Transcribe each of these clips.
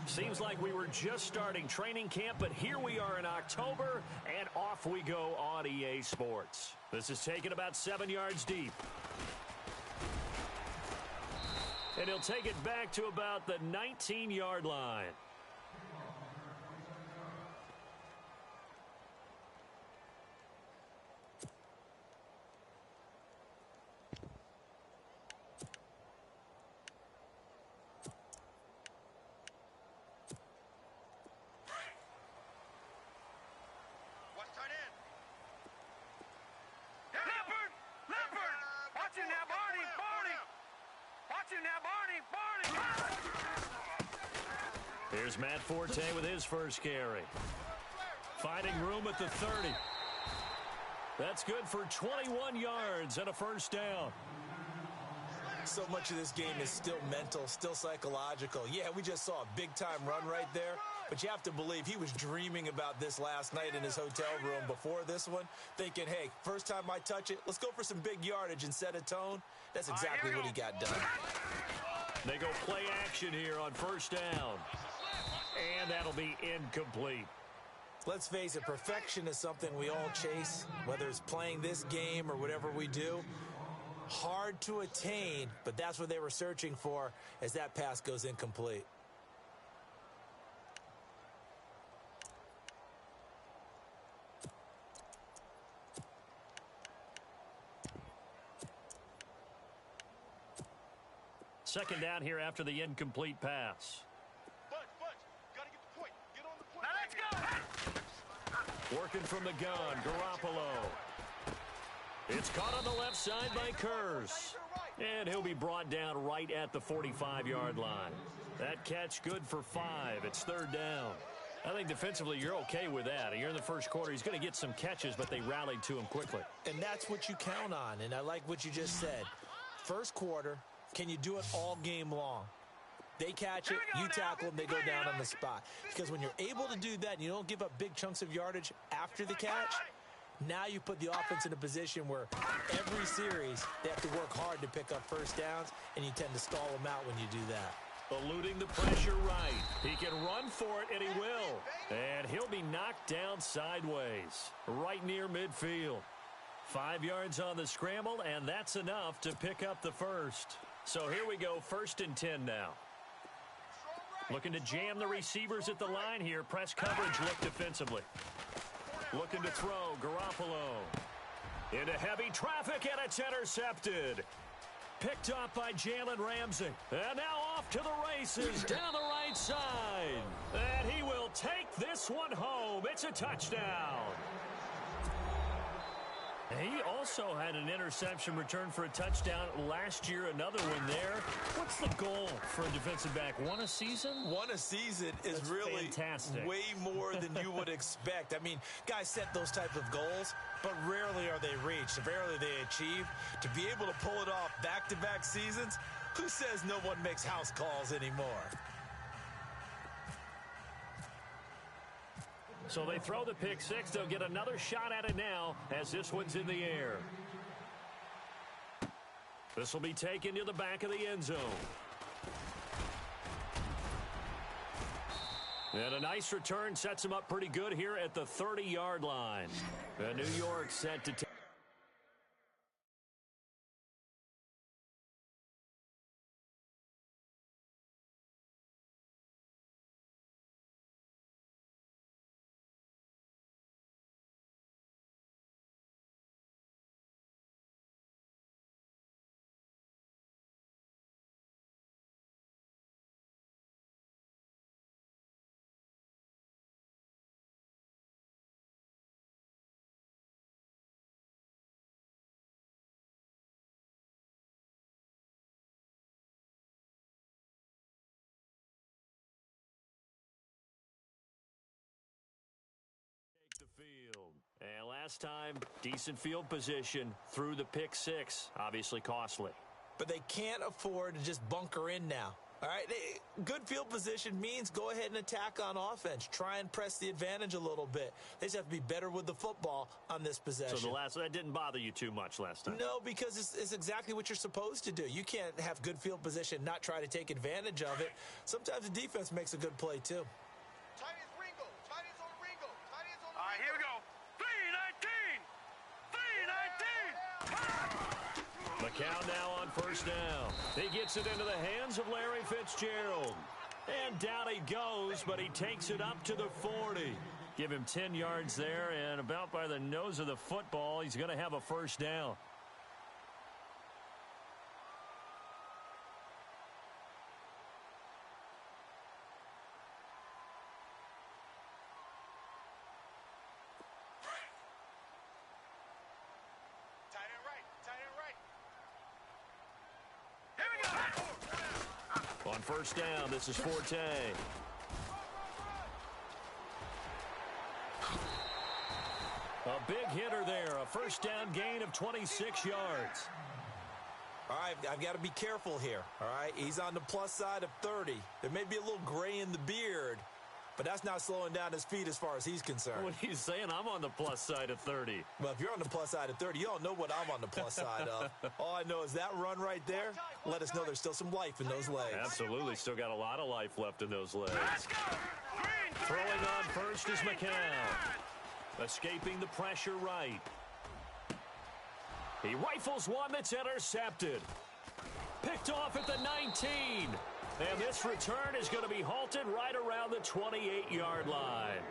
Seems like we were just starting training camp, but here we are in October, and off we go on EA Sports. This is taken about 7 yards deep. And he'll take it back to about the 19-yard line. Here's Matt Forte with his first carry. Finding room at the 30. That's good for 21 yards and a first down. So much of this game is still mental, still psychological. Yeah, we just saw a big-time run right there, but you have to believe he was dreaming about this last night in his hotel room before this one, thinking, hey, first time I touch it, let's go for some big yardage and set a tone. That's exactly what he got done. They go play action here on first down. And that'll be incomplete. Let's face it, perfection is something we all chase, whether it's playing this game or whatever we do. Hard to attain, but that's what they were searching for as that pass goes incomplete. Second down here after the incomplete pass. Gotta get the point. Get on the point. Now let's go. Working from the gun, Garoppolo. It's caught on the left side by Kurz. And he'll be brought down right at the 45-yard line. That catch good for 5. It's third down. I think defensively you're okay with that. You're in the first quarter. He's going to get some catches, but they rallied to him quickly. And that's what you count on, and I like what you just said. First quarter, can you do it all game long? They catch it, you tackle them, they go down on the spot. Because when you're able to do that and you don't give up big chunks of yardage after the catch, now you put the offense in a position where every series they have to work hard to pick up first downs, and you tend to stall them out when you do that. Eluding the pressure right. He can run for it, and he will. And he'll be knocked down sideways, right near midfield. 5 yards on the scramble, and that's enough to pick up the first. So here we go, 1st and 10 now. Looking to jam the receivers at the line here. Press coverage look defensively. Looking to throw, Garoppolo. Into heavy traffic, and it's intercepted. Picked up by Jalen Ramsey. And now off to the races down the right side. And he will take this one home. It's a touchdown. He also had an interception return for a touchdown last year, another one there. What's the goal for a defensive back? One a season? One a season is That's really fantastic. Way more than you would expect. I mean, guys set those type of goals, but rarely are they reached, rarely they achieved. To be able to pull it off back-to-back seasons, who says no one makes house calls anymore? So they throw the pick six. They'll get another shot at it now as this one's in the air. This will be taken to the back of the end zone. And a nice return sets him up pretty good here at the 30-yard line. And New York set to take. The field. And last time, decent field position through the pick six. Obviously costly. But they can't afford to just bunker in now. All right, good field position means go ahead and attack on offense. Try and press the advantage a little bit. They just have to be better with the football on this possession. So that didn't bother you too much last time? No, because it's exactly what you're supposed to do. You can't have good field position, not try to take advantage of it. Sometimes the defense makes a good play, too. Tight ends Ringo. Tight ends on Ringo. Tight ends on Ringo. All right, here we go. 3-19. 3-19. McCown now on first down. He gets it into the hands of Larry Fitzgerald. And down he goes, but he takes it up to the 40. Give him 10 yards there, and about by the nose of the football, he's going to have a first down. Tight end right. Tight end right. On first down, this is Forte. A big hitter there, a first down gain of 26 yards. All right, I've got to be careful here, all right? He's on the plus side of 30. There may be a little gray in the beard, but that's not slowing down his feet as far as he's concerned. What he's saying, I'm on the plus side of 30. Well, if you're on the plus side of 30, you don't know what I'm on the plus side of. All I know is that run right there let us know there's still some life in those legs. Absolutely, still got a lot of life left in those legs. Let's go. Throwing on first is McCown. Escaping the pressure right. He rifles one that's intercepted. Picked off at the 19. And this return is going to be halted right around the 28-yard line.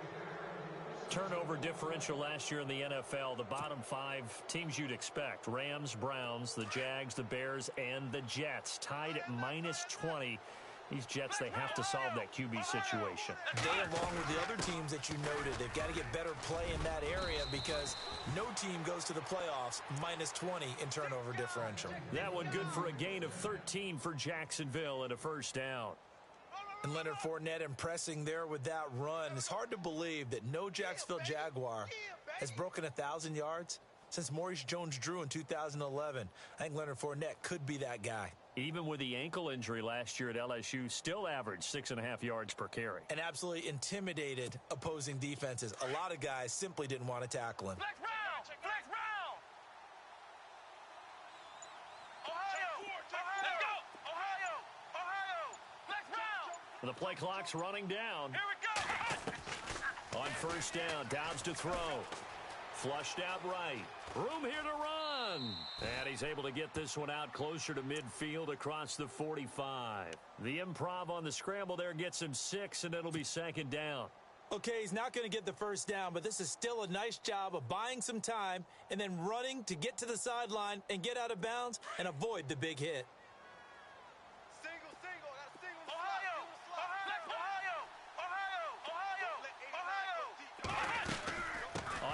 Turnover differential last year in the NFL, the bottom 5 teams you'd expect. Rams, Browns, the Jags, the Bears, and the Jets. Tied at -20. These Jets, they have to solve that QB situation. They, along with the other teams that you noted, they've got to get better play in that area because no team goes to the playoffs -20 in turnover differential. That one good for a gain of 13 for Jacksonville and a first down. And Leonard Fournette impressing there with that run. It's hard to believe that no Jacksonville Jaguar has broken 1,000 yards since Maurice Jones-Drew in 2011. I think Leonard Fournette could be that guy. Even with the ankle injury last year at LSU, still averaged 6.5 yards per carry. And absolutely intimidated opposing defenses. A lot of guys simply didn't want to tackle him. Flex round. Flex round. Ohio. Let's go. Ohio. Ohio. Flex round. The play clock's running down. Here we go. On first down, Dobbs to throw. Flushed out right. Room here to run. And he's able to get this one out closer to midfield across the 45. The improv on the scramble there gets him 6, and it'll be second down. Okay, he's not going to get the first down, but this is still a nice job of buying some time and then running to get to the sideline and get out of bounds and avoid the big hit. Single. That's single. Ohio. Ohio.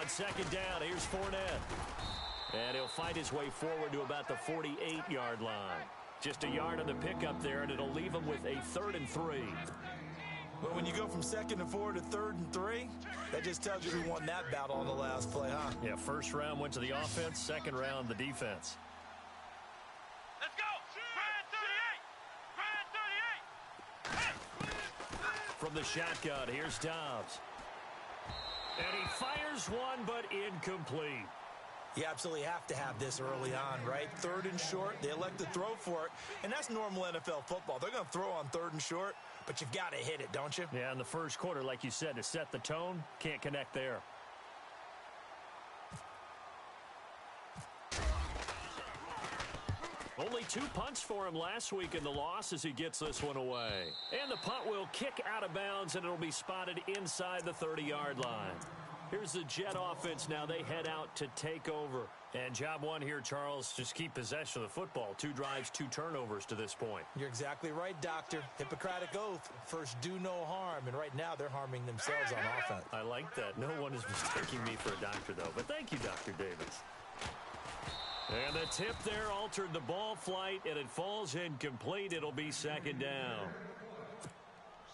On second down, here's Fournette. And he'll fight his way forward to about the 48-yard line. Just a yard on the pickup there, and it'll leave him with a 3rd and 3. But when you go from 2nd and 4 to 3rd and 3, that just tells you who won that battle on the last play, huh? Yeah, first round went to the offense, second round the defense. Let's go. Brand 38. From the shotgun, here's Dobbs. And he fires one, but incomplete. You absolutely have to have this early on, right? 3rd and short, they elect to throw for it, and that's normal NFL football. They're going to throw on 3rd and short, but you've got to hit it, don't you? Yeah, in the first quarter, like you said, to set the tone, can't connect there. Only 2 punts for him last week in the loss as he gets this one away. And the punt will kick out of bounds, and it'll be spotted inside the 30-yard line. Here's the Jet offense now. They head out to take over. And job one here, Charles, just keep possession of the football. 2 drives, 2 turnovers to this point. You're exactly right, Doctor. Hippocratic oath. First, do no harm. And right now, they're harming themselves on offense. I like that. No one is mistaking me for a doctor, though. But thank you, Dr. Davis. And the tip there altered the ball flight, and it falls incomplete. It'll be second down.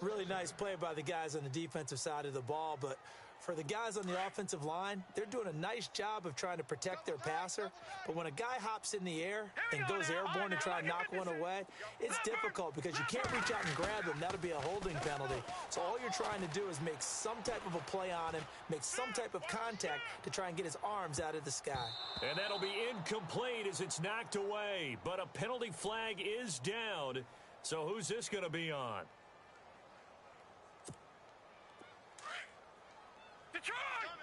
Really nice play by the guys on the defensive side of the ball, but for the guys on the offensive line, they're doing a nice job of trying to protect their passer. But when a guy hops in the air and goes airborne to try and knock one away, it's difficult because you can't reach out and grab him. That'll be a holding penalty. So all you're trying to do is make some type of a play on him, make some type of contact to try and get his arms out of the sky. And that'll be incomplete as it's knocked away. But a penalty flag is down. So who's this going to be on?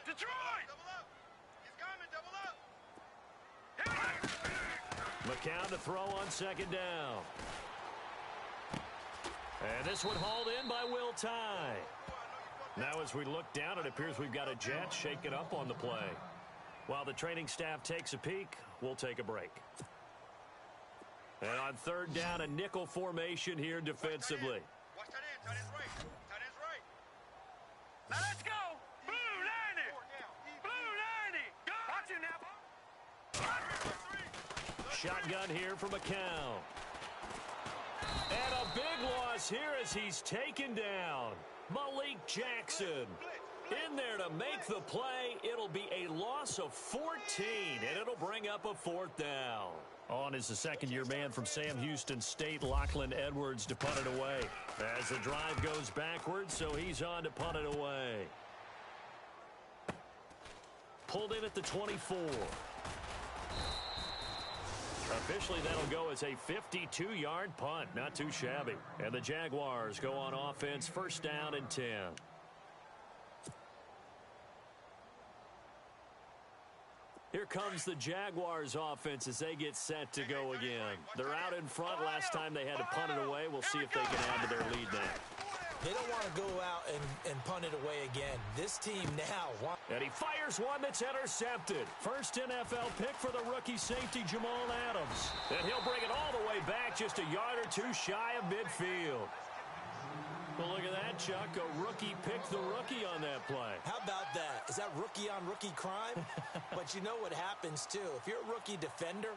Detroit! Double up. He's coming, double up. McCown to throw on second down. And this one hauled in by Will Tye. Now as we look down, it appears we've got a Jet shaking up on the play. While the training staff takes a peek, we'll take a break. And on third down, a nickel formation here defensively. Watch tight end. Tight end's right. Tight end's right. Now let's go! Blue 90! Blue 90! Watch it now! Shotgun here for McCown. And a big loss here as he's taken down. Malik Jackson in there to make the play. It'll be a loss of 14, and it'll bring up a fourth down. On is the second-year man from Sam Houston State, Lachlan Edwards, to punt it away. As the drive goes backwards, so he's on to punt it away. Pulled in at the 24. Officially, that'll go as a 52-yard punt. Not too shabby. And the Jaguars go on offense, first down and 10. Here comes the Jaguars offense as they get set to go again. They're out in front. Last time they had to punt it away. We'll see if they can add to their lead now. They don't want to go out and punt it away again. This team now wants... And he fires one that's intercepted. First NFL pick for the rookie safety, Jamal Adams. And he'll bring it all the way back, just a yard or two shy of midfield. Well, look at that, Chuck. A rookie picked the rookie on that play. How about that? Is that rookie-on-rookie crime? But you know what happens, too. If you're a rookie defender,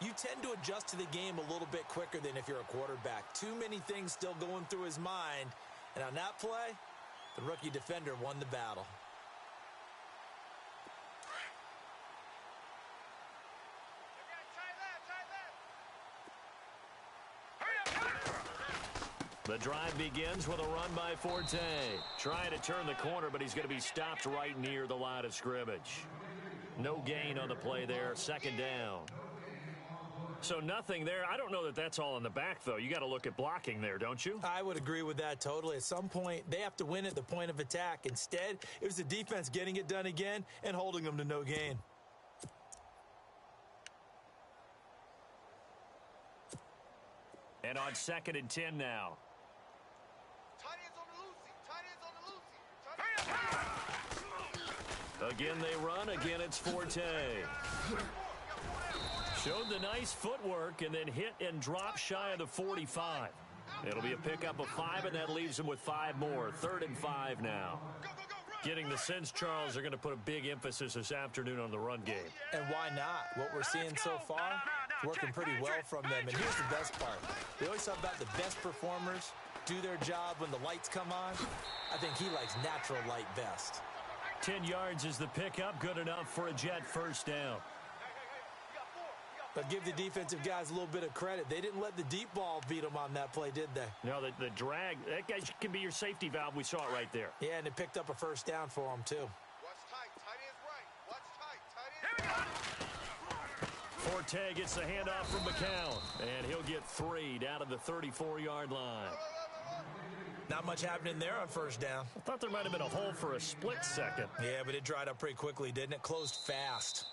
you tend to adjust to the game a little bit quicker than if you're a quarterback. Too many things still going through his mind. And on that play, the rookie defender won the battle. The drive begins with a run by Forte. Trying to turn the corner, but he's going to be stopped right near the line of scrimmage. No gain on the play there. Second down. So nothing there. I don't know that that's all in the back, though. You got to look at blocking there, don't you? I would agree with that totally. At some point, they have to win at the point of attack. Instead, it was the defense getting it done again and holding them to no gain. And on second and 10 now. Tight end's on the loosey. Tight end's on the loosey. Again they run. Again it's Forte. Showed the nice footwork and then hit and drop shy of the 45. It'll be a pickup of 5, and that leaves him with 5 more. 3rd and 5 now. Getting the sense, Charles, they're going to put a big emphasis this afternoon on the run game. And why not? What we're seeing so far, working pretty well from them. And here's the best part. We always talk about the best performers do their job when the lights come on. I think he likes natural light best. 10 yards is the pickup. Good enough for a Jet first down. But give the defensive guys a little bit of credit. They didn't let the deep ball beat them on that play, did they? No, the drag, that guy can be your safety valve. We saw it right there. Yeah, and it picked up a first down for them, too. Watch tight. Tight end's right. Watch tight. Tight end's right. Forte gets the handoff from McCown, and he'll get 3 down to the 34-yard line. Not much happening there on first down. I thought there might have been a hole for a split second. Yeah, but it dried up pretty quickly, didn't it? Closed fast.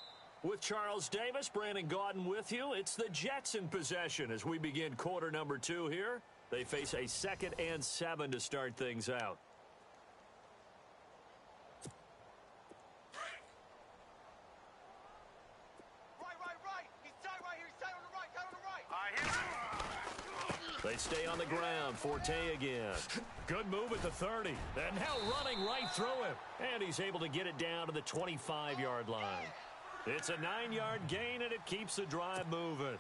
With Charles Davis, Brandon Gaudin with you, it's the Jets in possession as we begin quarter number 2 here. They face a 2nd and 7 to start things out. Right. He's tight right here. He's tight on the right. Tight on the right. They stay on the ground. Forte again. Good move at the 30. And now running right through him. And he's able to get it down to the 25-yard line. It's a 9-yard gain, and it keeps the drive moving.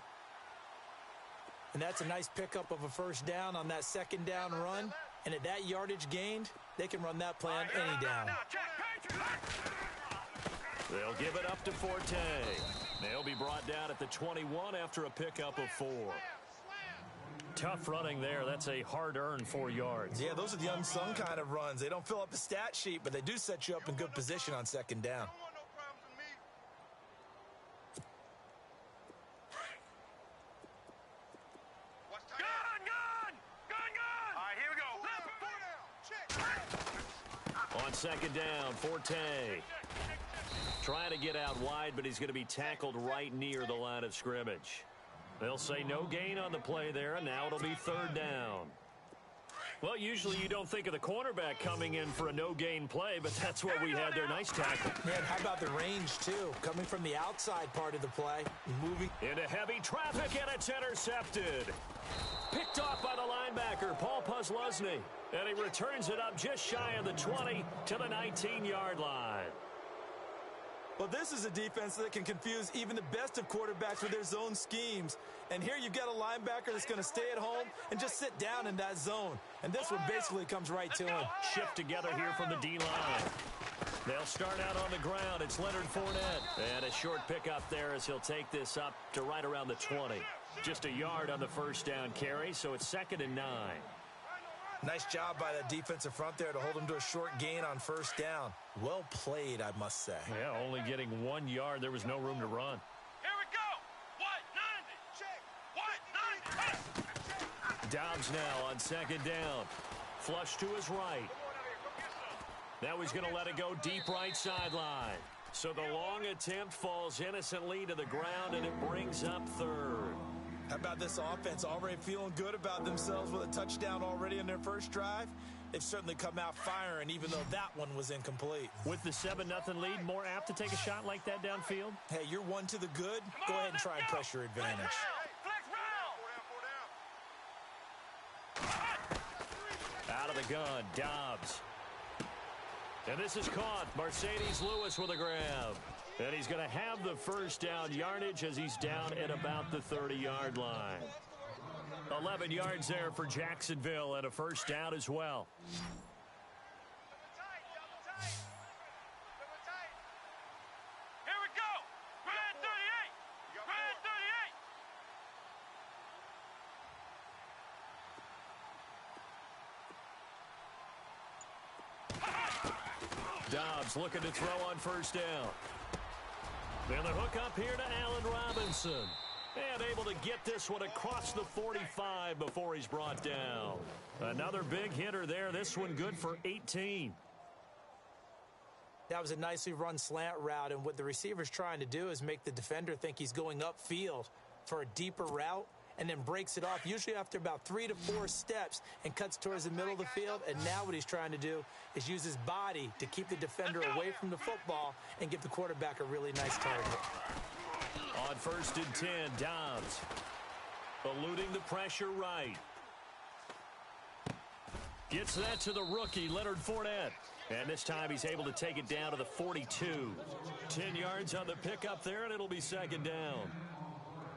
And that's a nice pickup of a first down on that second down run. And at that yardage gained, they can run that play on any down. Now, check. They'll give it up to Forte. They'll be brought down at the 21 after a pickup of 4. Tough running there. That's a hard-earned 4 yards. Yeah, those are the unsung kind of runs. They don't fill up the stat sheet, but they do set you up in good position on second down. Don't want no problems with me. Watch tight end. Gun! All right, here we go. Four down. Check. On second down, Forte. Trying to get out wide, but he's going to be tackled right near the line of scrimmage. They'll say no gain on the play there, and now it'll be third down. Well, usually you don't think of the cornerback coming in for a no-gain play, but that's what we had there. Nice tackle. Man, how about the range, too? Coming from the outside part of the play, moving Into heavy traffic, and it's intercepted. Picked off by the linebacker, Paul Pusluzny. And he returns it up just shy of the 20 to the 19-yard line. Well, this is a defense that can confuse even the best of quarterbacks with their zone schemes. And here you've got a linebacker that's going to stay at home and just sit down in that zone. And this one basically comes right to him. Shift together here from the D-line. They'll start out on the ground. It's Leonard Fournette. And a short pickup there as he'll take this up to right around the 20. Just a yard on the first down carry, so it's 2nd and 9. Nice job by that defensive front there to hold him to a short gain on first down. Well played, I must say. Yeah, only getting 1 yard. There was no room to run. Here we go. What? 90. Dobbs now on second down. Flush to his right. Now he's going to let it go deep right sideline. So the long attempt falls innocently to the ground, and it brings up third. How about this offense already feeling good about themselves with a touchdown already in their first drive? They've certainly come out firing, even though that one was incomplete. With the 7-0 lead, more apt to take a shot like that downfield? Hey, you're one to the good. Go ahead and try and press your advantage. Flex round. Out of the gun, Dobbs. And this is caught. Mercedes Lewis with a grab. And he's going to have the first down yardage as he's down at about the 30-yard line. 11 yards there for Jacksonville and a first down as well. Here we go. Red 38. Red 38. Dobbs looking to throw on first down. Then the hook up here to Allen Robinson. And able to get this one across the 45 before he's brought down. Another big hitter there. This one good for 18. That was a nicely run slant route, and what the receiver's trying to do is make the defender think he's going upfield for a deeper route, and then breaks it off, usually after about 3 to 4 steps, and cuts towards the middle of the field. And now what he's trying to do is use his body to keep the defender away from the football and give the quarterback a really nice target. On 1st and 10, Dobbs eluding the pressure right. Gets that to the rookie, Leonard Fournette. And this time he's able to take it down to the 42. 10 yards on the pickup there, and it'll be 2nd down.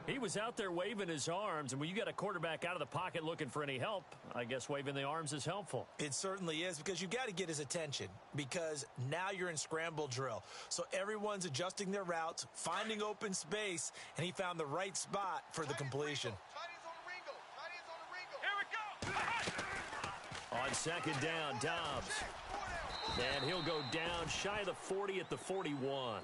He was out there waving his arms, and when you got a quarterback out of the pocket looking for any help, I guess waving the arms is helpful. It certainly is, because you've got to get his attention, because now you're in scramble drill. So everyone's adjusting their routes, finding open space, and he found the right spot for the completion. Here we go. On 2nd down, Dobbs. And he'll go down shy of the 40 at the 41.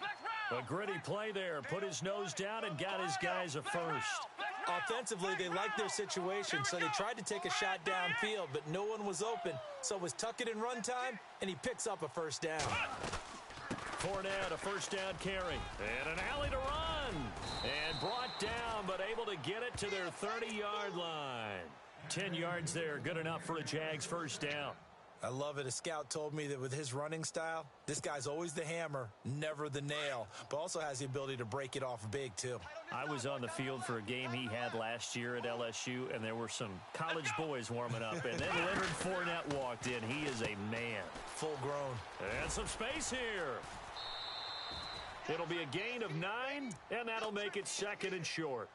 A gritty play there. Put his nose down and got his guys a first. Offensively, they liked their situation, so they tried to take a shot downfield, but no one was open. So it was tuck it in run time, and he picks up a first down. Fournette, a first down carry. And an alley to run. And brought down, but able to get it to their 30-yard line. 10 yards there, good enough for a Jags first down. I love it. A scout told me that with his running style, this guy's always the hammer, never the nail, but also has the ability to break it off big, too. I was on the field for a game he had last year at LSU, and there were some college boys warming up, and then Leonard Fournette walked in. He is a man. Full grown. And some space here. It'll be a gain of 9, and that'll make it 2nd and short.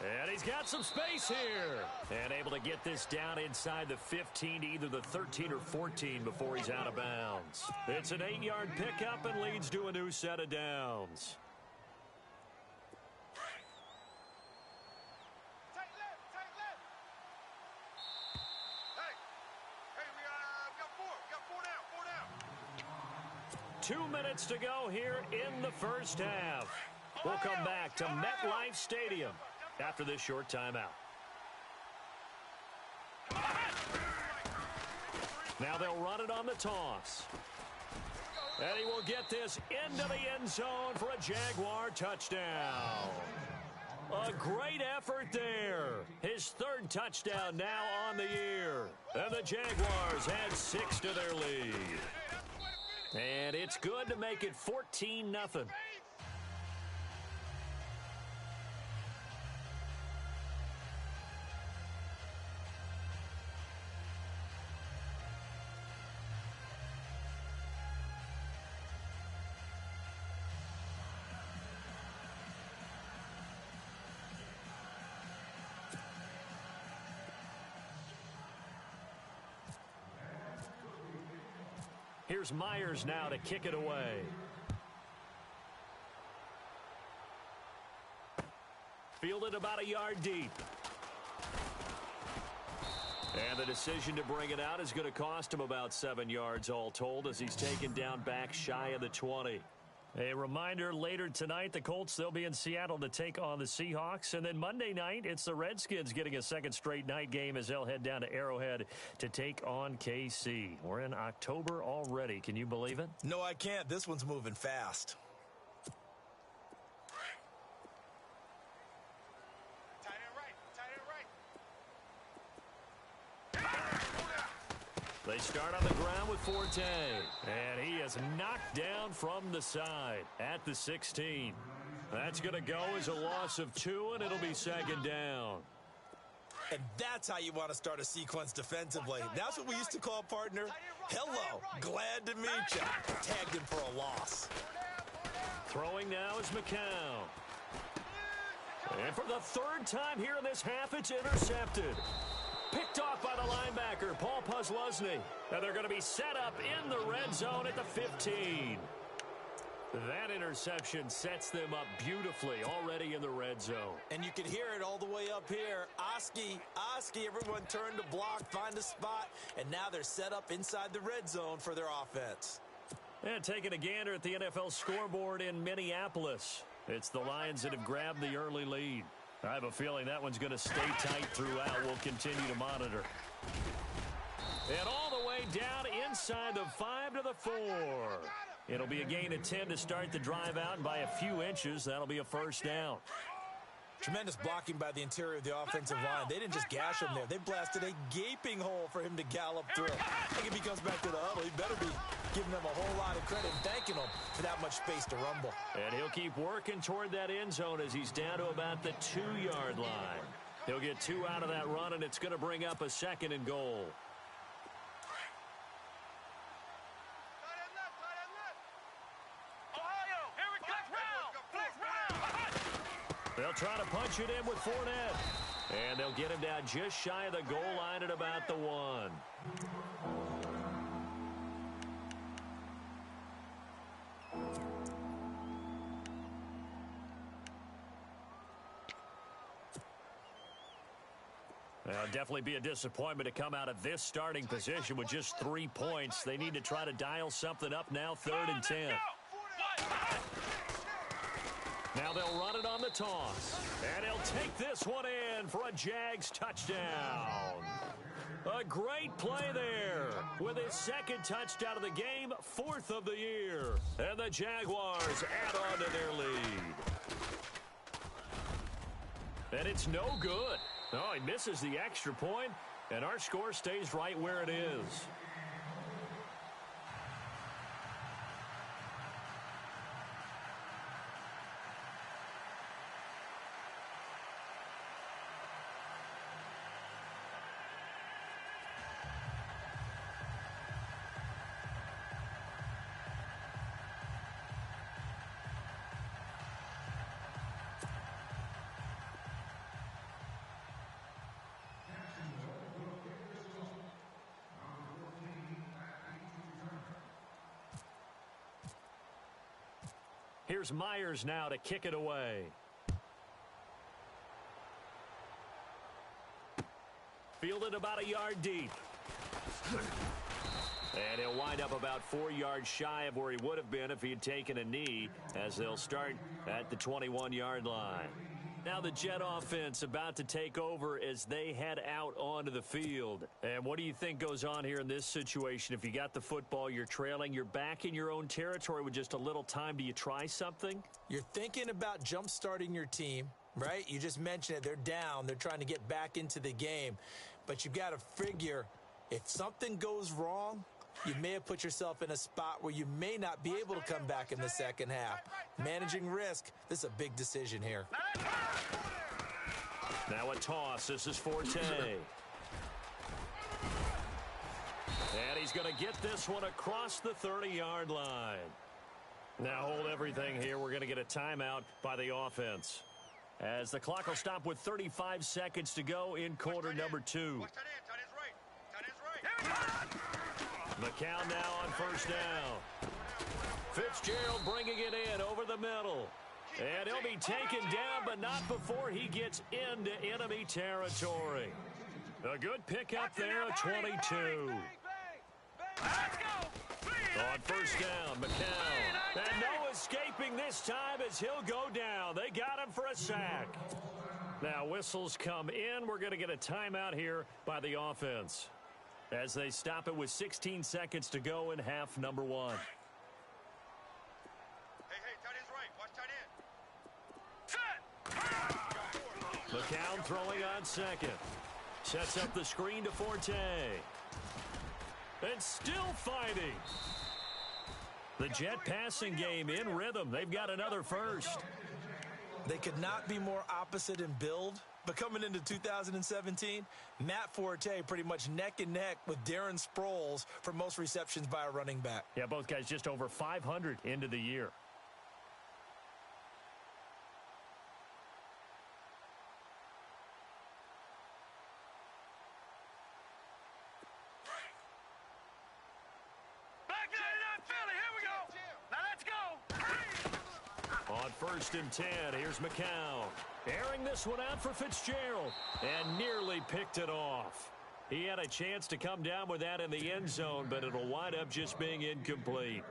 And he's got some space here. And able to get this down inside the 15 to either the 13 or 14 before he's out of bounds. It's an 8-yard pickup and leads to a new set of downs. Tight left, tight left. Hey, we got four. We got four down. 2 minutes to go here in the first half. We'll come back to MetLife Stadium after this short timeout. Now they'll run it on the toss. And he will get this into the end zone for a Jaguar touchdown. A great effort there. His third touchdown now on the year. And the Jaguars add 6 to their lead. And it's good to make it 14-0. Here's Myers now to kick it away. Fielded about a yard deep. And the decision to bring it out is going to cost him about 7 yards all told as he's taken down back shy of the 20. A reminder, later tonight, the Colts, they'll be in Seattle to take on the Seahawks. And then Monday night, it's the Redskins getting a second straight night game as they'll head down to Arrowhead to take on KC. We're in October already. Can you believe it? No, I can't. This one's moving fast. Tight end right, tight end right. They start on the ground with Forte. And he is knocked down from the side at the 16. That's going to go as a loss of 2, and it'll be second down. And that's how you want to start a sequence defensively. That's what we used to call, partner, hello, glad to meet you. Tagged him for a loss. Throwing now is McCown. And for the third time here in this half, it's intercepted. Picked off by the linebacker, Paul Pusluzny. And they're going to be set up in the red zone at the 15. That interception sets them up beautifully already in the red zone. And you can hear it all the way up here. Oski, everyone turned to block, find a spot, and now they're set up inside the red zone for their offense. And taking a gander at the NFL scoreboard in Minneapolis. It's the Lions that have grabbed the early lead. I have a feeling that one's going to stay tight throughout. We'll continue to monitor. And all the way down inside the 5 to the 4. It'll be a gain of 10 to start the drive out, and by a few inches, that'll be a first down. Tremendous blocking by the interior of the offensive line. They didn't just gash him there. They blasted a gaping hole for him to gallop through. I think if he comes back to the huddle, he better be giving them a whole lot of credit and thanking them for that much space to rumble. And he'll keep working toward that end zone as he's down to about the 2-yard line. He'll get 2 out of that run, and it's going to bring up a second and goal. They'll try to punch it in with Fournette. And they'll get him down just shy of the goal line at about the 1. It'll definitely be a disappointment to come out of this starting position with just 3 points. They need to try to dial something up now, 3rd and 10. Now they'll run it on the toss. And he'll take this one in for a Jags touchdown. A great play there with his second touchdown of the game, 4th of the year. And the Jaguars add on to their lead. And it's no good. Oh, he misses the extra point, and our score stays right where it is. Here's Myers now to kick it away. Fielded about a yard deep. And he'll wind up about 4 yards shy of where he would have been if he had taken a knee, as they'll start at the 21-yard line. Now the Jet offense about to take over as they head out onto the field. And what do you think goes on here in this situation? If you got the football, you're trailing, you're back in your own territory with just a little time. Do you try something? You're thinking about jump-starting your team, right? You just mentioned it. They're down. They're trying to get back into the game. But you've got to figure if something goes wrong, you may have put yourself in a spot where you may not be able to come back in the second half. Managing risk, this is a big decision here. Now a toss. This is Forte. And he's going to get this one across the 30-yard line. Now hold everything here. We're going to get a timeout by the offense, as the clock will stop with 35 seconds to go in quarter number 2. McCown now on first down. Fitzgerald bringing it in over the middle. And he'll be taken down, but not before he gets into enemy territory. A good pickup there at 22. On first down, McCown. And no escaping this time as he'll go down. They got him for a sack. Now whistles come in. We're going to get a timeout here by the offense, as they stop it with 16 seconds to go in half number 1. Hey, tight end's right. Watch tight end. McCown throwing on second. Sets up the screen to Forte. And still fighting. The Jet passing game in rhythm. They've got another first. They could not be more opposite in build. But coming into 2017, Matt Forte pretty much neck and neck with Darren Sproles for most receptions by a running back. Yeah, both guys just over 500 into the year. On first and 10, here's McCown. Airing this one out for Fitzgerald, and nearly picked it off. He had a chance to come down with that in the end zone, but it'll wind up just being incomplete.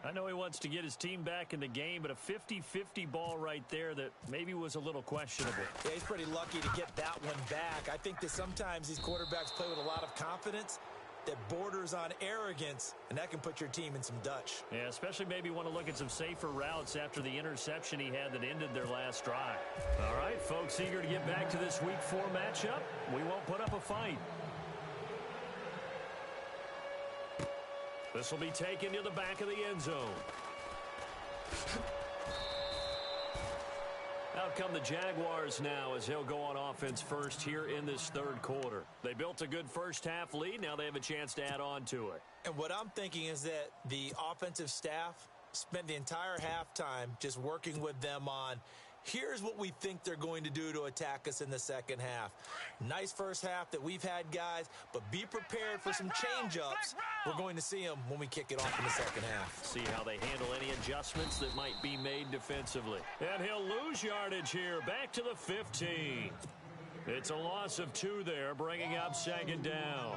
I know he wants to get his team back in the game, but a 50-50 ball right there that maybe was a little questionable. Yeah, he's pretty lucky to get that one back. I think that sometimes these quarterbacks play with a lot of confidence that borders on arrogance, and that can put your team in some Dutch. Yeah, especially maybe want to look at some safer routes after the interception he had that ended their last drive. All right, folks, eager to get back to this Week 4 matchup. We won't put up a fight. This will be taken to the back of the end zone. Out come the Jaguars now as they'll go on offense first here in this third quarter. They built a good first half lead. Now they have a chance to add on to it. And what I'm thinking is that the offensive staff spent the entire halftime just working with them on, here's what we think they're going to do to attack us in the second half. Nice first half that we've had, guys, but be prepared for some change-ups. We're going to see them when we kick it off in the second half. See how they handle any adjustments that might be made defensively. And he'll lose yardage here, back to the 15. It's a loss of 2 there, bringing up second down.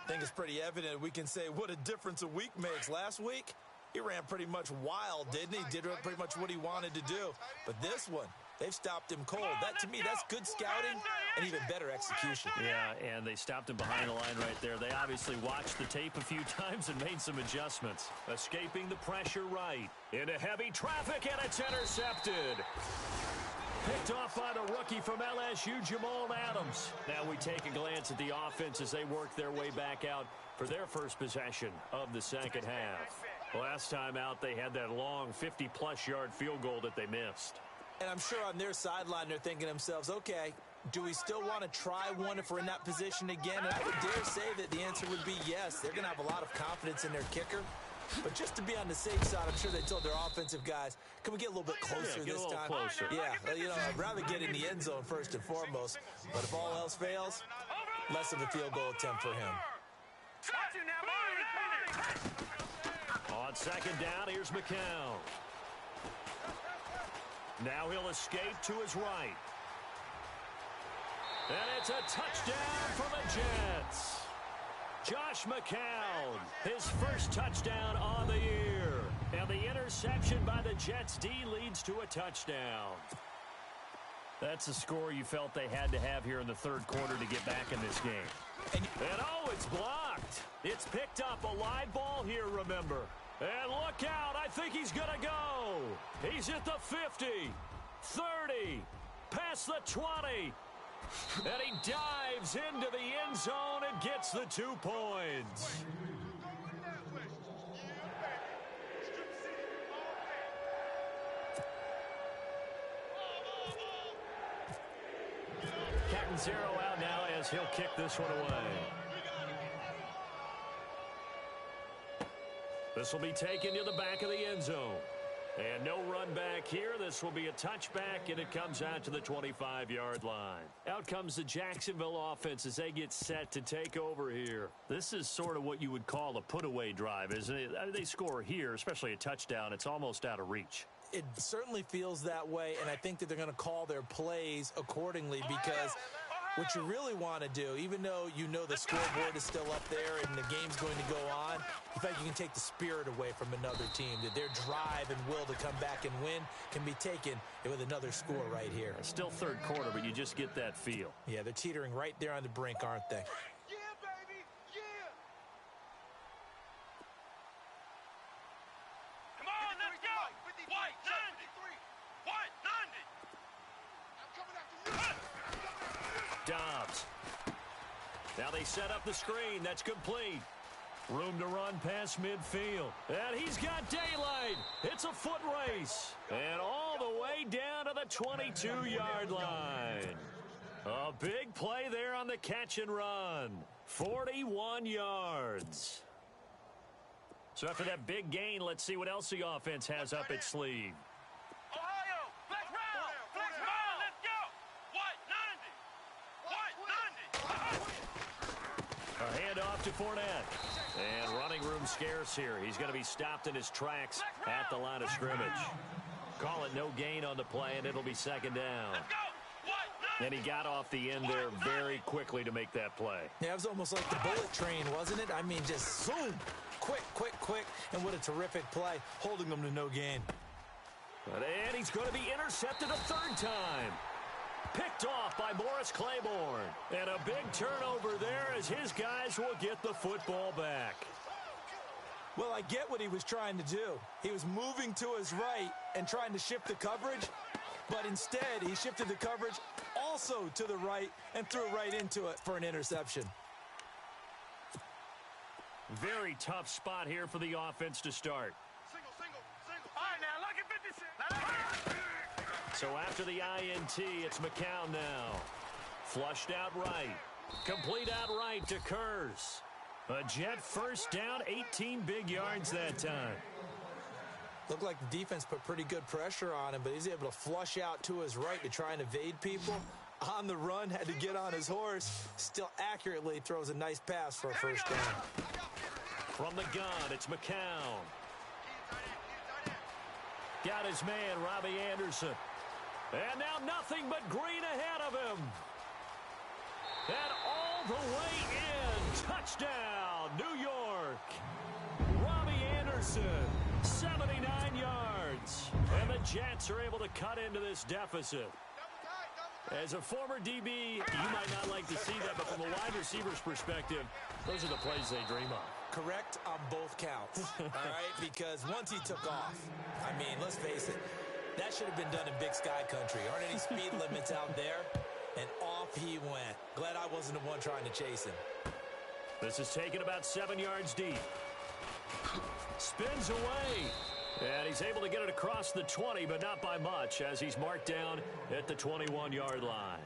I think it's pretty evident. We can say what a difference a week makes. Last week, he ran pretty much wild, didn't he? Did pretty much what he wanted to do. But this one, they've stopped him cold. That, to me, that's good scouting and even better execution. Yeah, and they stopped him behind the line right there. They obviously watched the tape a few times and made some adjustments. Escaping the pressure right. Into heavy traffic, and it's intercepted. Picked off by the rookie from LSU, Jamal Adams. Now we take a glance at the offense as they work their way back out for their first possession of the second half. Last time out, they had that long 50-plus yard field goal that they missed. And I'm sure on their sideline, they're thinking to themselves, okay, do we still want to try one if we're in that position again? And I would dare say that the answer would be yes. They're going to have a lot of confidence in their kicker. But just to be on the safe side, I'm sure they told their offensive guys, can we get a little bit closer this time? Closer. Yeah, I'd rather get in the end zone first and foremost. But if all else fails, less of a field goal attempt for him. On second down, here's McCown. Now he'll escape to his right. And it's a touchdown for the Jets. Josh McCown, his first touchdown on the year. And the interception by the Jets D leads to a touchdown. That's a score you felt they had to have here in the third quarter to get back in this game. And oh, it's blocked. It's picked up. A live ball here, remember. And look out. I think he's going to go. He's at the 50, 30, past the 20. And he dives into the end zone and gets the 2 points. Captain Zero out now as he'll kick this one away. This will be taken to the back of the end zone. And no run back here. This will be a touchback, and it comes out to the 25-yard line. Out comes the Jacksonville offense as they get set to take over here. This is sort of what you would call a put-away drive, isn't it? They score here, especially a touchdown. It's almost out of reach. It certainly feels that way, and I think that they're going to call their plays accordingly because what you really want to do, even though you know the scoreboard is still up there and the game's going to go on, in fact, you can take the spirit away from another team, that their drive and will to come back and win can be taken with another score right here. It's still third quarter, but you just get that feel. Yeah, they're teetering right there on the brink, aren't they? Yeah, baby. Yeah. Come on, let's go. White, 90. White, 90. I'm coming after you. Dobbs. Now they set up the screen. That's complete. Room to run past midfield. And he's got daylight. It's a foot race. And all the way down to the 22-yard line. A big play there on the catch and run. 41 yards. So after that big gain, let's see what else the offense has up its sleeve. Ohio, flex round. Flex round, let's go. White, 90. White, 90. A handoff to Fournette. And running room scarce here. He's going to be stopped in his tracks at the line of scrimmage. Call it no gain on the play, and it'll be second down. Let's go. White, 90. And he got off the end there very quickly to make that play. Yeah, it was almost like the bullet train, wasn't it? I mean, just zoom. Quick, quick, quick. And what a terrific play, holding them to no gain. And he's going to be intercepted a third time. Picked off by Morris Claiborne. And a big turnover there as his guys will get the football back. Well, I get what he was trying to do. He was moving to his right and trying to shift the coverage, but instead he shifted the coverage also to the right and threw right into it for an interception. Very tough spot here for the offense to start. Single. All right, now, look at 56. So after the INT, it's McCown now. Flushed out right. Complete out right to Kurz. A Jet first down, 18 big yards that time. Looked like the defense put pretty good pressure on him, but he's able to flush out to his right to try and evade people. On the run, had to get on his horse. Still accurately throws a nice pass for a first down. From the gun, it's McCown. Got his man, Robbie Anderson. And now nothing but green ahead of him. And all the way in. Touchdown, New York. Robbie Anderson, 79 yards. And the Jets are able to cut into this deficit. As a former DB, you might not like to see that, but from a wide receiver's perspective, those are the plays they dream of. Correct on both counts, all right? Because once he took off, I mean, let's face it, that should have been done in Big Sky Country. Aren't any speed limits out there? And off he went. Glad I wasn't the one trying to chase him. This is taken about 7 yards deep. Spins away. And he's able to get it across the 20, but not by much, as he's marked down at the 21-yard line.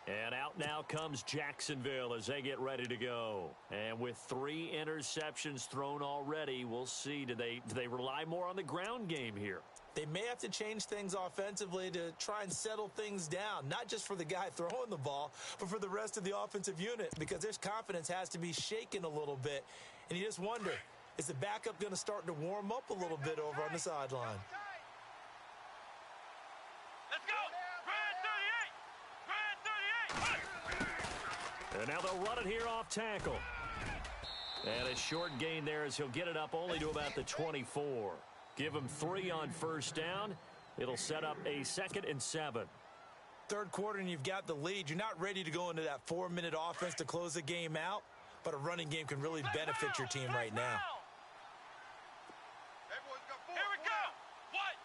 And out now comes Jacksonville as they get ready to go. And with 3 interceptions thrown already, we'll see. Do they rely more on the ground game here? They may have to change things offensively to try and settle things down, not just for the guy throwing the ball, but for the rest of the offensive unit, because their confidence has to be shaken a little bit. And you just wonder, is the backup going to start to warm up a little bit over on the sideline? Let's go. Grand 38. And now they'll run it here off tackle. And a short gain there as he'll get it up only to about the 24. Give him 3 on first down. It'll set up a 2nd and 7. Third quarter and you've got the lead. You're not ready to go into that 4-minute offense to close the game out, but a running game can really benefit your team right now. Here we go. What?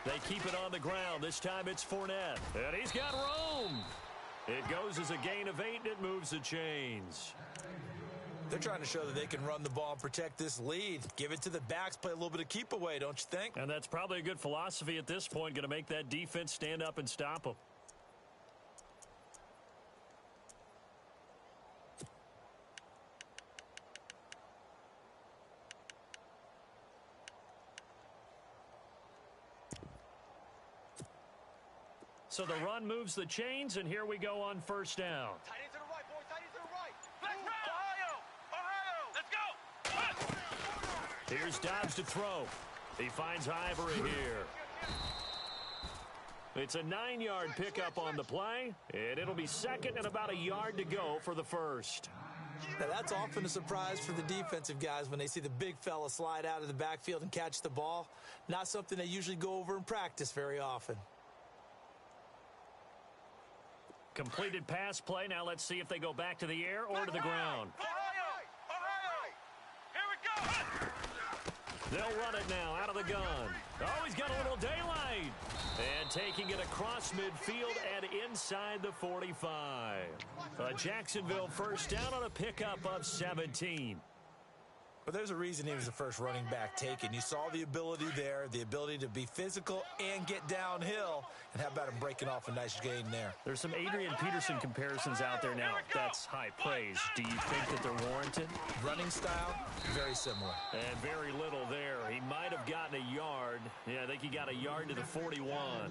90. They keep it on the ground. This time it's Fournette. And he's got room. It goes as a gain of 8, and it moves the chains. They're trying to show that they can run the ball and protect this lead. Give it to the backs, play a little bit of keep away, don't you think? And that's probably a good philosophy at this point, going to make that defense stand up and stop them. So the run moves the chains, and here we go on first down. Tight end to the right, boys. Tight end to the right. Let's run. Ohio. Let's go. Here's Dobbs to throw. He finds Ivory here. It's a 9-yard pickup on the play, and it'll be 2nd and about a yard to go for the first. Now, that's often a surprise for the defensive guys when they see the big fella slide out of the backfield and catch the ball. Not something they usually go over in practice very often. Completed pass play. Now let's see if they go back to the air or to the ground. Ohio. Here we go. They'll run it now out of the gun. Oh, he's got a little daylight. And taking it across midfield and inside the 45. A Jacksonville first down on a pickup of 17. But there's a reason he was the first running back taken. You saw the ability there, the ability to be physical and get downhill. And how about him breaking off a nice gain there? There's some Adrian Peterson comparisons out there now. That's high praise. Do you think that they're warranted? Running style, very similar. And very little there. He might have gotten a yard. Yeah, I think he got a yard to the 41.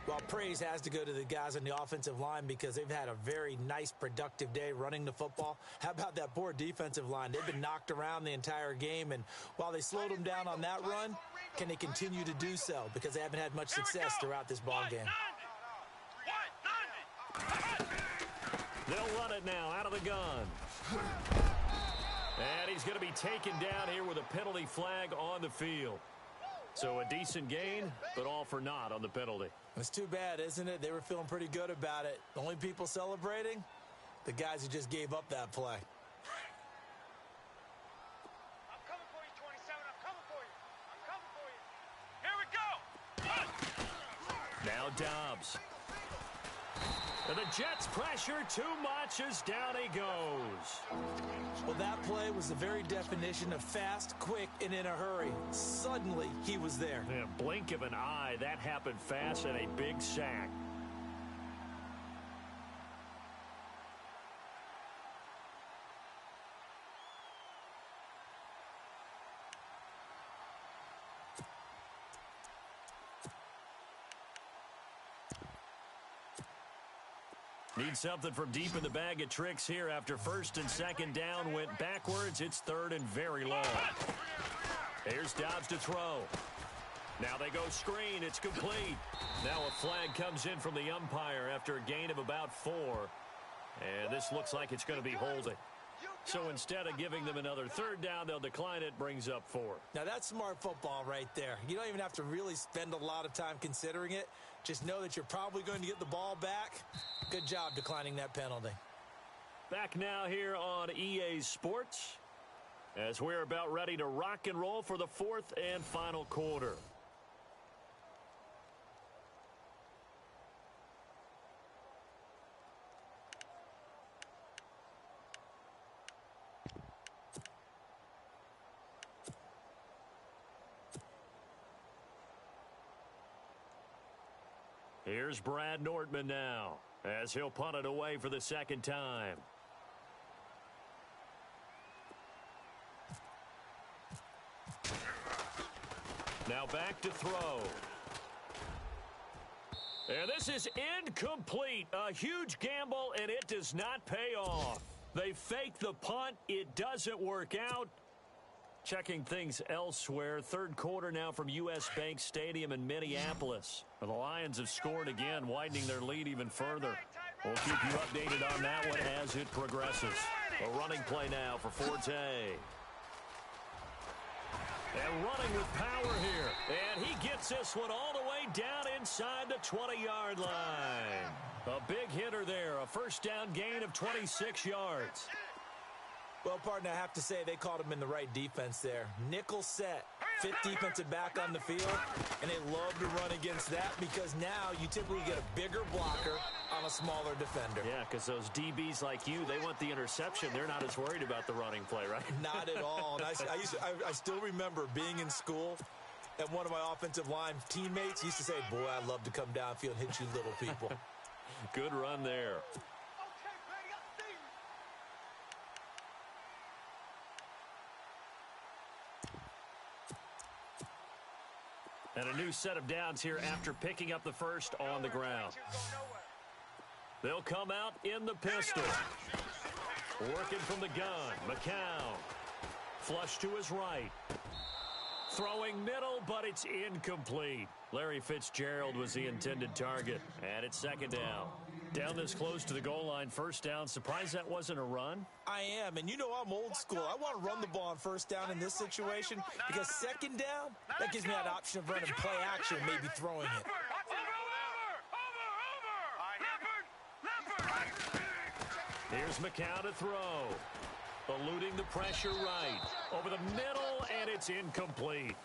Well, praise has to go to the guys on the offensive line because they've had a very nice, productive day running the football. How about that poor defensive line? They've been knocked around the entire game, and while they slowed them down on that run, can they continue to do so? Because they haven't had much success throughout this ball game. They'll run it now out of the gun. And he's going to be taken down here with a penalty flag on the field. So a decent gain, but all for naught on the penalty. It's too bad, isn't it? They were feeling pretty good about it. The only people celebrating, the guys who just gave up that play. I'm coming for you, 27. I'm coming for you. I'm coming for you. Here we go. Now Dobbs. And the Jets pressure too much as down he goes. Well, that play was the very definition of fast, quick, and in a hurry. Suddenly, he was there. Yeah, blink of an eye, that happened fast and a big sack. Need something from deep in the bag of tricks here after first and second down went backwards. It's 3rd and very low. Here's Dobbs to throw. Now they go screen. It's complete. Now a flag comes in from the umpire after a gain of about 4. And this looks like it's going to be holding. So instead of giving them another 3rd down, they'll decline it, brings up 4. Now, that's smart football right there. You don't even have to really spend a lot of time considering it. Just know that you're probably going to get the ball back. Good job declining that penalty. Back now here on EA Sports as we're about ready to rock and roll for the 4th and final quarter. Here's Brad Nortman now as he'll punt it away for the 2nd time. Now back to throw. And this is incomplete. A huge gamble, and it does not pay off. They fake the punt. It doesn't work out. Checking things elsewhere, third quarter now from U.S. Bank Stadium in Minneapolis. The Lions have scored again, widening their lead even further. We'll keep you updated on that one as it progresses. A running play now for Forte. And running with power here. And he gets this one all the way down inside the 20-yard line. A big hitter there, a first down gain of 26 yards. Well, partner, I have to say they called him in the right defense there. Nickel set, fifth defensive back on the field, and they love to run against that because now you typically get a bigger blocker on a smaller defender. Yeah, because those DBs like you, they want the interception. They're not as worried about the running play, right? Not at all. And I still remember being in school, and one of my offensive line teammates used to say, boy, I'd love to come downfield and hit you little people. Good run there. And a new set of downs here after picking up the first on the ground. They'll come out in the pistol. Working from the gun. McCown. Flush to his right. Throwing middle, but it's incomplete. Larry Fitzgerald was the intended target. And it's second down. Down this close to the goal line, first down. Surprised that wasn't a run? I am, and you know I'm old school. I want to run the ball on first down in this situation because second down, that gives me that option of running play action and maybe throwing it. Here's McCown to throw. Eluding the pressure right. Over the middle, and it's incomplete.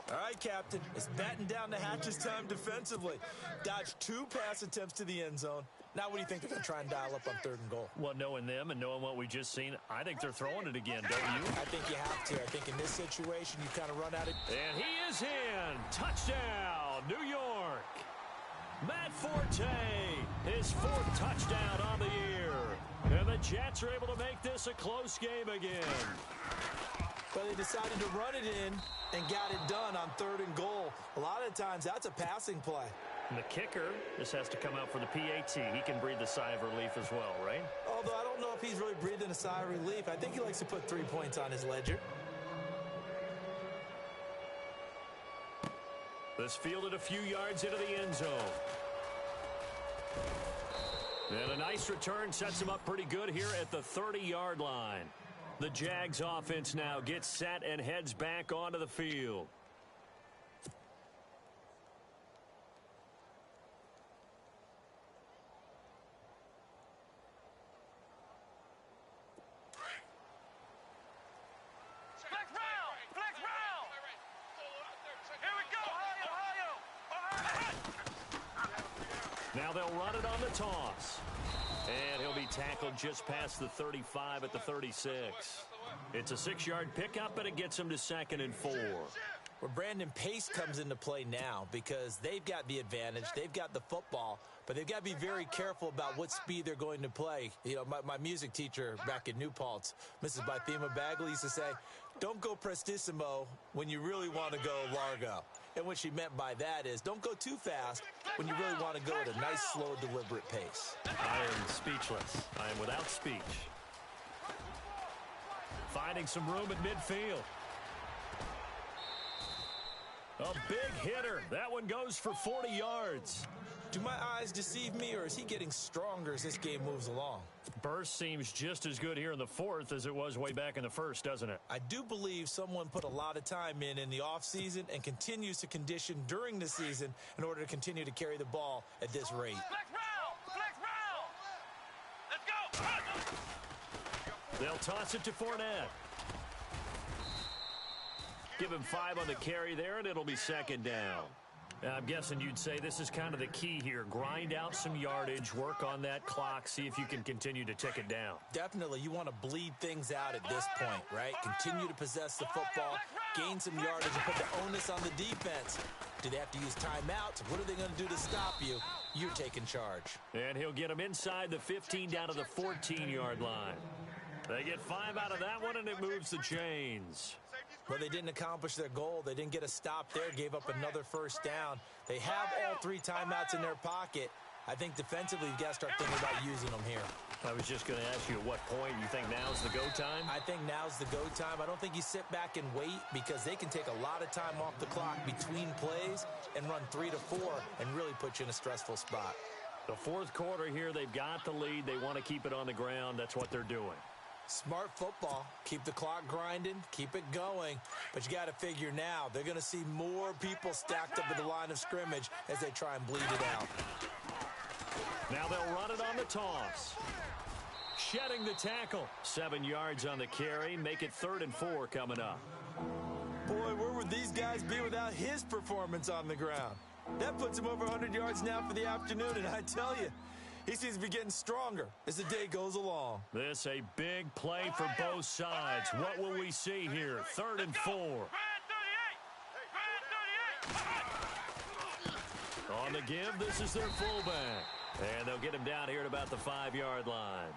All right, Captain. It's batten down the hatches time defensively. Dodged 2 pass attempts to the end zone. Now what do you think they're going to try and dial up on 3rd and goal? Well, knowing them and knowing what we just seen, I think they're throwing it again, don't you? I think you have to. I think in this situation, you kind of run out of... And he is in. Touchdown, New York. Matt Forte, his 4th touchdown on the year. And the Jets are able to make this a close game again. But they decided to run it in and got it done on 3rd and goal. A lot of times, that's a passing play. And the kicker just has to come out for the PAT. He can breathe a sigh of relief as well, right? Although I don't know if he's really breathing a sigh of relief. I think he likes to put 3 points on his ledger. This fielded a few yards into the end zone. And a nice return sets him up pretty good here at the 30-yard line. The Jags offense now gets set and heads back onto the field. Flex round. Here we go. Ohio. Now they'll run it on the toss. And he'll be tackled just past the 35 at the 36. It's a 6-yard pickup, and it gets him to 2nd and 4. Where Brandon Pace comes into play now because they've got the advantage. They've got the football, but they've got to be very careful about what speed they're going to play. You know, my music teacher back in New Paltz, Mrs. Bythema Bagley, used to say, don't go prestissimo when you really want to go largo. And what she meant by that is don't go too fast when you really want to go at a nice, slow, deliberate pace. I am speechless. I am without speech. Finding some room at midfield. A big hitter. That one goes for 40 yards. Do my eyes deceive me, or is he getting stronger as this game moves along? Burst seems just as good here in the 4th as it was way back in the 1st, doesn't it? I do believe someone put a lot of time in the offseason and continues to condition during the season in order to continue to carry the ball at this rate. Flex round. Let's go. They'll toss it to Fournette. Give him 5 on the carry there, and it'll be 2nd down. I'm guessing you'd say this is kind of the key here. Grind out some yardage, work on that clock, see if you can continue to tick it down. Definitely. You want to bleed things out at this point, right? Continue to possess the football, gain some yardage, and put the onus on the defense. Do they have to use timeouts? What are they going to do to stop you? You're taking charge. And he'll get them inside the 15 down to the 14-yard line. They get 5 out of that one, and it moves the chains. Well, they didn't accomplish their goal. They didn't get a stop there, gave up another first down. They have all 3 timeouts in their pocket, I think defensively, you've got to start thinking about using them here. I was just going to ask you at what point you think now's the go time? I think now's the go time. I don't think you sit back and wait because they can take a lot of time off the clock between plays and run 3 to 4 and really put you in a stressful spot. The fourth quarter here, they've got the lead. They want to keep it on the ground. That's what they're doing. Smart football. Keep the clock grinding. Keep it going. But you got to figure now, they're going to see more people stacked up at the line of scrimmage as they try and bleed it out. Now they'll run it on the toss. Shedding the tackle. 7 yards on the carry. Make it 3rd and 4 coming up. Boy, where would these guys be without his performance on the ground? That puts him over 100 yards now for the afternoon, and I tell you, he seems to be getting stronger as the day goes along. This a big play for both sides. What will we see here? 3rd and 4. On the give, this is their fullback. And they'll get him down here at about the 5-yard line.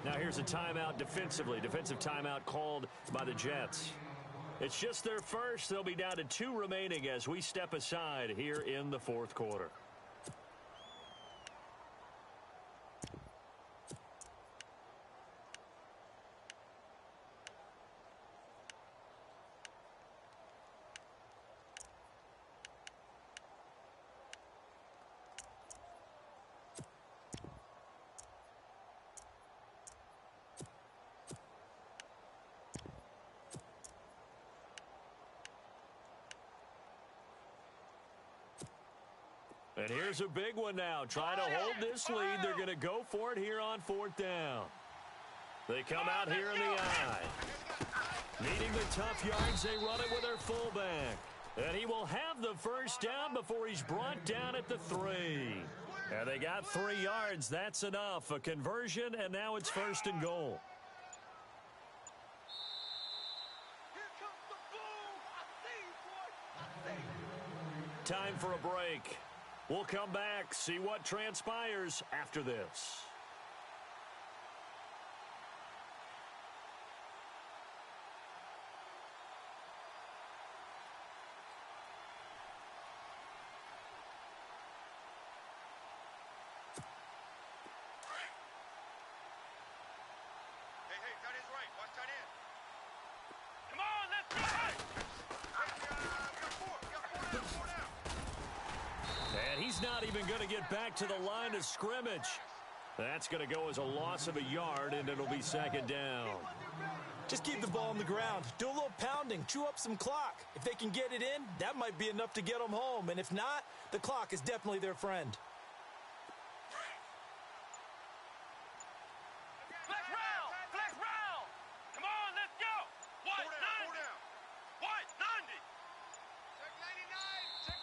Now here's a timeout defensively. Defensive timeout called by the Jets. It's just their first. They'll be down to 2 remaining as we step aside here in the fourth quarter. And here's a big one now. Trying to hold this lead. They're going to go for it here on 4th down. They come out here in the eye. Needing the tough yards, they run it with their fullback. And he will have the first down before he's brought down at the 3. And they got 3 yards. That's enough. A conversion, and now it's 1st and goal. Time for a break. We'll come back, see what transpires after this. Hey, tight end's right. Watch tight end. Come on, let's go! We got four now. And he's not even going to get back to the line of scrimmage. That's going to go as a loss of a yard, and it'll be 2nd down. Just keep the ball on the ground. Do a little pounding. Chew up some clock. If they can get it in, that might be enough to get them home. And if not, the clock is definitely their friend. Flex round! Flex round! Come on, let's go! What, 90? What, 90? Check 99. Check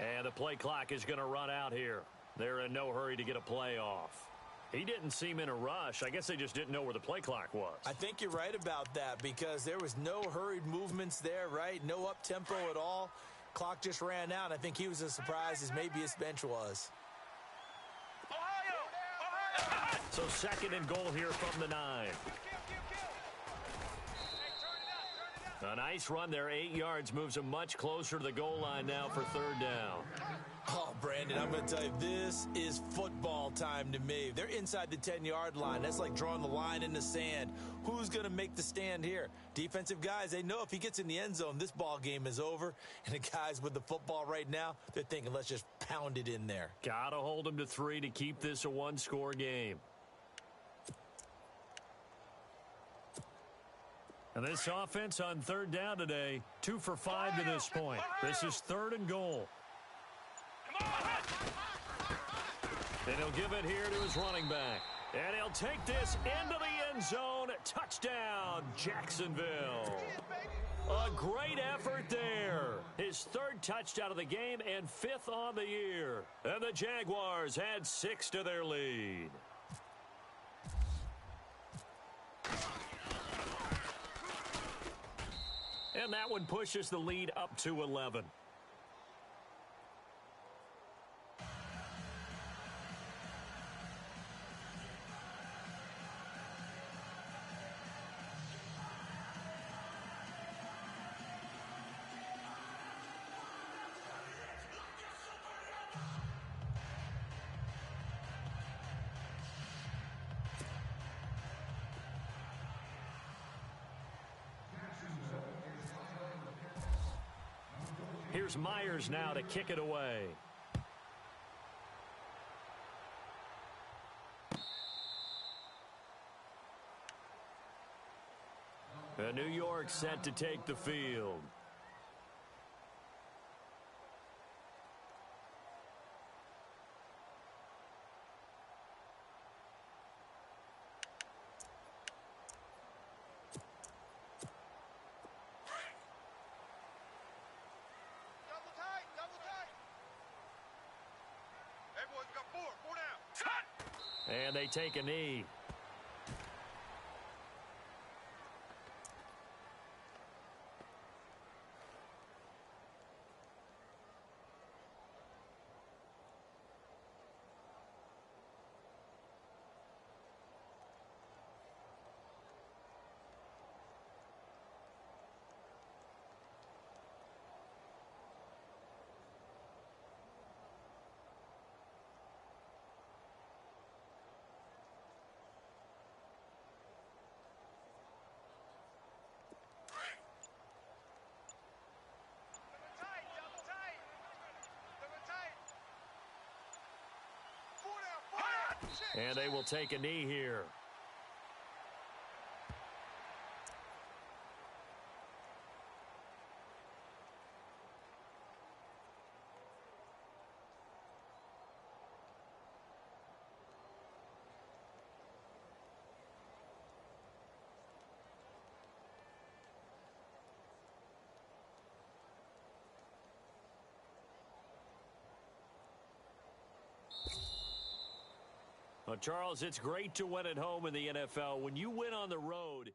99. And the play clock is going to run out here. They're in no hurry to get a play off. He didn't seem in a rush. I guess they just didn't know where the play clock was. I think you're right about that because there was no hurried movements there, right? No up-tempo at all. Clock just ran out. I think he was as surprised as maybe his bench was. Ohio! So 2nd and goal here from the 9. A nice run there, 8 yards, moves them much closer to the goal line now for 3rd down. Oh, Brandon, I'm going to tell you, this is football time to me. They're inside the 10-yard line. That's like drawing the line in the sand. Who's going to make the stand here? Defensive guys, they know if he gets in the end zone, this ball game is over. And the guys with the football right now, they're thinking, let's just pound it in there. Got to hold them to 3 to keep this a 1-score game. And this offense on 3rd down today, 2 for 5 to this point. This is 3rd and goal. Come on! And he'll give it here to his running back. And he'll take this into the end zone. Touchdown, Jacksonville. A great effort there. His 3rd touchdown of the game and 5th on the year. And the Jaguars add 6 to their lead. And that one pushes the lead up to 11. Here's Myers now to kick it away. And New York set to take the field. Double tight, double tight. Hey, boys, we got four down. And they take a knee. Double tight, double tight. Double tight. Four down. Shit. And they will take a knee here. Well, Charles, it's great to win at home in the NFL. When you win on the road,